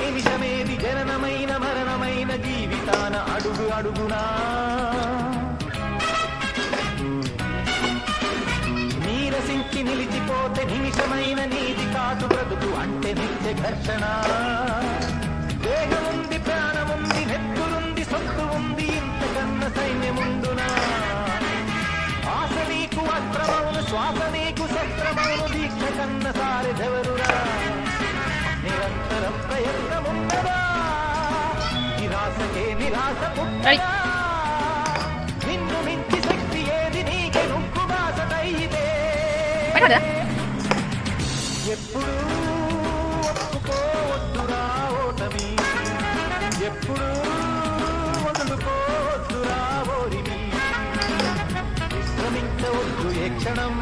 నిమిషమేది జననమైన మరణమైన జీవితాన అడుగు అడుగునా నీరసించి నిలిచిపోతే నిమిషమైన నీది కాదు బ్రతుకు అంటే నిత్య ఘర్షణ వేగముంది ప్రాణముంది నెత్తులుంది సొత్తు ఉంది ఇంతకన్న సైన్యముందునా ఆశ నీకు అస్త్రమౌను శ్వాస నీకు శస్త్రమౌను దీక్ష కన్న సారెదెవరురా నిరంతర ప్రయత్నముండదా నిరాశకే నిరాశ పుట్టదా నిన్ను మించి శక్తి ఏది నీకే నువ్వు బాసటైతే ఎప్పుడు ఒప్పుకోవద్దురా ఓటమి ఎప్పుడు వదులుకోవద్దురా ఓరిమి విశ్రమించవద్దు ఏ క్షణం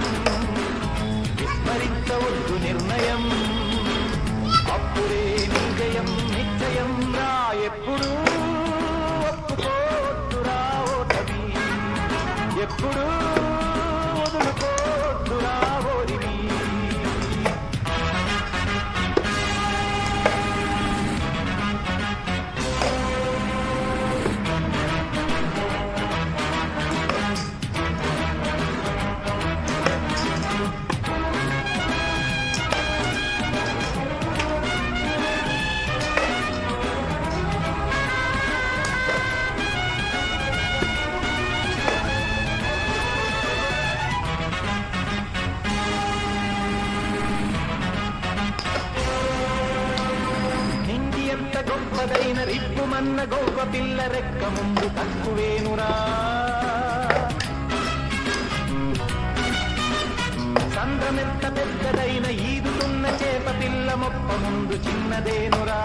విస్మరించవద్దు నిర్ణయం అప్పుడే నిజయం నిశ్చయం రా ఎప్పుడు ఒప్పుకోవద్దురా ఓటమి ఎప్పుడు వదులుకోవద్దురా ఓరిమి గొప్పదైన రిప్పుమన్న గొప్ప పిల్ల రెక్క ముందు తక్కువేనురా సంద్రమెత్త పెద్దదైన ఈదుతున్న చేప పిల్ల మొప్ప ముందు చిన్నదేనురా